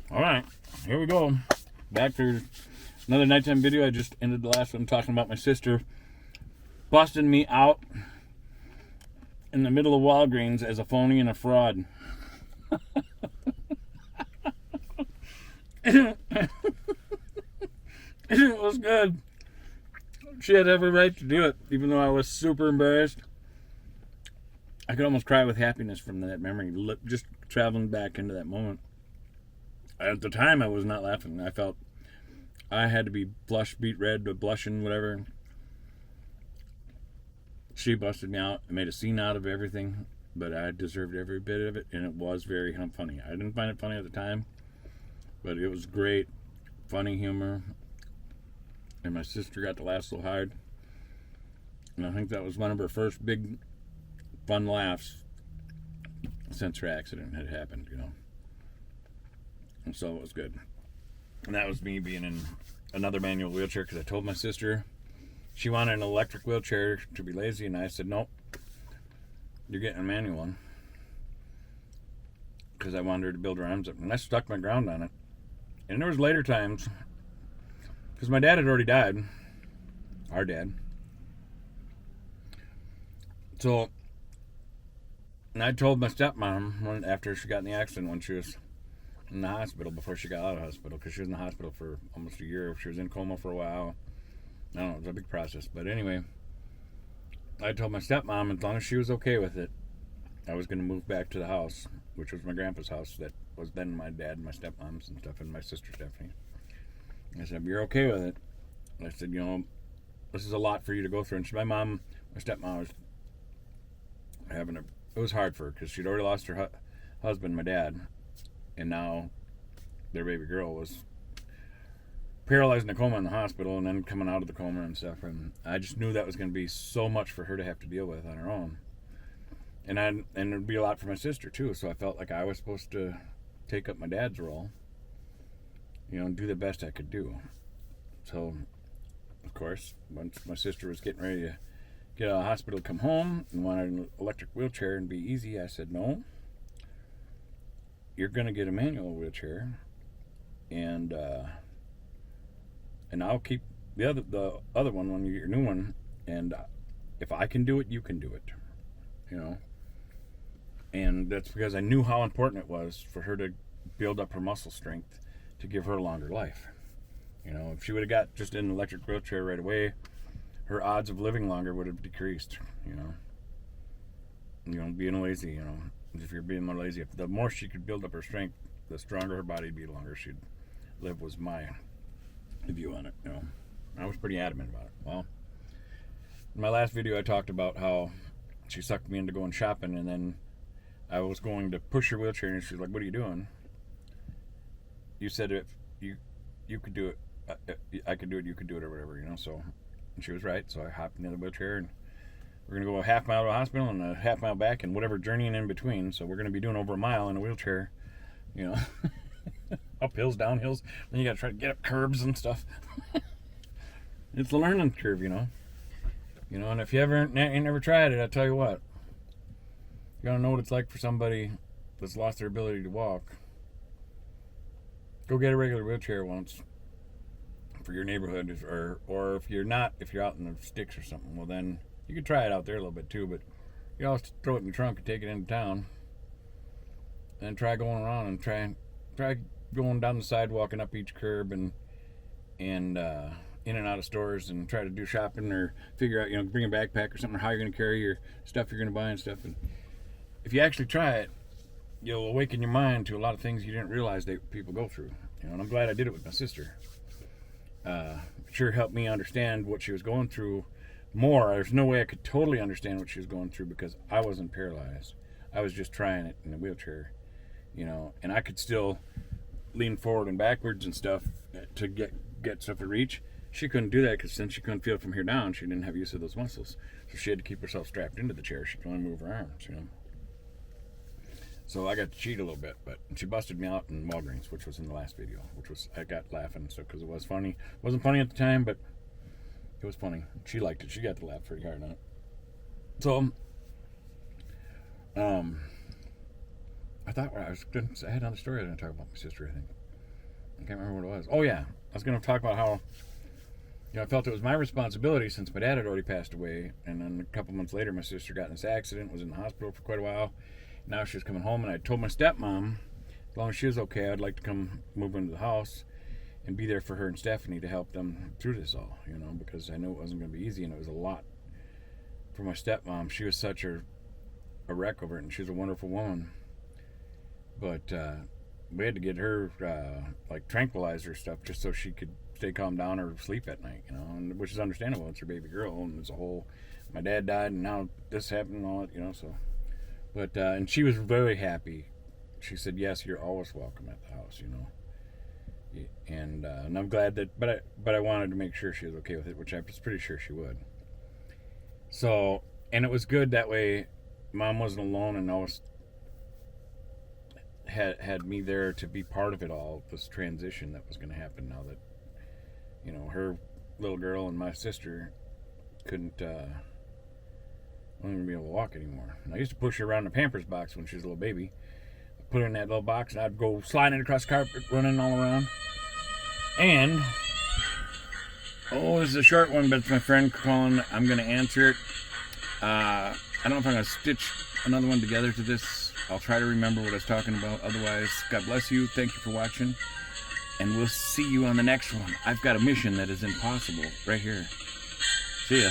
All right, here we go. Back to another nighttime video. I just ended the last one talking about my sister busting me out in the middle of Walgreens as a phony and a fraud. It was good. She had every right to do it, even though I was super embarrassed. I could almost cry with happiness from that memory, just traveling back into that moment. At the time, I was not laughing. I felt I had to be blushed, beat red, or blushing, whatever. She busted me out and made a scene out of everything, but I deserved every bit of it, and it was very funny. I didn't find it funny at the time, but it was great, funny humor, and my sister got to laugh so hard. And I think that was one of her first big fun laughs since her accident had happened, And so it was good. And that was me being in another manual wheelchair because I told my sister she wanted an electric wheelchair to be lazy, and I said, nope, you're getting a manual one. Because I wanted her to build her arms up. And I stuck my ground on it. And there was later times, because my dad had already died, our dad. So, and I told my stepmom after she got in the accident when she was in the hospital, before she got out of the hospital, because she was in the hospital for almost a year. She was in coma for a while. I don't know, it was a big process. But anyway, I told my stepmom as long as she was okay with it, I was going to move back to the house, which was my grandpa's house that was then my dad and my stepmom's and stuff, and my sister Stephanie. I said, you're okay with it? I said, this is a lot for you to go through. And my stepmom was having it was hard for her because she'd already lost her husband, my dad, and now their baby girl was paralyzed in a coma in the hospital and then coming out of the coma and stuff. And I just knew that was going to be so much for her to have to deal with on her own. And it'd be a lot for my sister too. So I felt like I was supposed to take up my dad's role, and do the best I could do. So, of course, once my sister was getting ready to get out of the hospital, come home, and wanted an electric wheelchair and be easy, I said, no, you're going to get a manual wheelchair, and I'll keep the other one when you get your new one, and if I can do it, you can do it, And that's because I knew how important it was for her to build up her muscle strength to give her a longer life. If she would have got just an electric wheelchair right away, her odds of living longer would have decreased, being lazy, if you're being more lazy, the more she could build up her strength, the stronger her body would be, the longer she'd live, was my view on it, I was pretty adamant about it. Well, in my last video I talked about how she sucked me into going shopping, and then I was going to push her wheelchair, and she's like, what are you doing? You said if you could do it, I could do it, you could do it, or whatever, so, and she was right. So I hopped in the other wheelchair, and we're going to go a half mile to the hospital and a half mile back, and whatever journeying in between. So we're going to be doing over a mile in a wheelchair, up hills, down hills, then you got to try to get up curbs and stuff. It's a learning curve, and if you ain't never tried it, I tell you what, you gotta know what it's like for somebody that's lost their ability to walk. Go get a regular wheelchair once for your neighborhood, or if you're out in the sticks or something, well then you could try it out there a little bit too, but you always throw it in the trunk and take it into town, and try going around and try going down the sidewalk and up each curb and in and out of stores, and try to do shopping or figure out, bring a backpack or something, or how you're going to carry your stuff you're going to buy and stuff. And if you actually try it, you'll awaken your mind to a lot of things you didn't realize that people go through. And I'm glad I did it with my sister. It sure helped me understand what she was going through more. There's no way I could totally understand what she was going through because I wasn't paralyzed. I was just trying it in a wheelchair, and I could still lean forward and backwards and stuff to get stuff to reach. She couldn't do that because since she couldn't feel from here down, she didn't have use of those muscles. So she had to keep herself strapped into the chair. She could only move her arms, So I got to cheat a little bit, but she busted me out in Walgreens, which was in the last video, I got laughing, so because it was funny. It wasn't funny at the time, but it was funny. She liked it. She got to laugh pretty hard on it. So, I thought I had another story I was going to talk about my sister, I think. I can't remember what it was. Oh yeah, I was going to talk about how I felt it was my responsibility since my dad had already passed away, and then a couple months later, my sister got in this accident, was in the hospital for quite a while. Now she was coming home, and I told my stepmom, as long as she was okay, I'd like to come move into the house and be there for her and Stephanie to help them through this all, because I knew it wasn't going to be easy, and it was a lot for my stepmom. She was such a wreck over it, and she was a wonderful woman, but we had to get her tranquilizer stuff just so she could stay calm down or sleep at night, and which is understandable. It's her baby girl, and it's a whole. My dad died, and now this happened, and all that, so. But and she was very happy. She said, "Yes, you're always welcome at the house," and I'm glad that. But I wanted to make sure she was okay with it, which I was pretty sure she would. So, and it was good that way. Mom wasn't alone, and always had me there to be part of it all. This transition that was going to happen now that. Her little girl and my sister wasn't going to be able to walk anymore. And I used to push her around the Pampers box when she was a little baby. I'd put her in that little box, and I'd go sliding across the carpet, running all around. And, this is a short one, but it's my friend calling. I'm going to answer it. I don't know if I'm going to stitch another one together to this. I'll try to remember what I was talking about. Otherwise, God bless you. Thank you for watching. And we'll see you on the next one. I've got a mission that is impossible right here. See ya.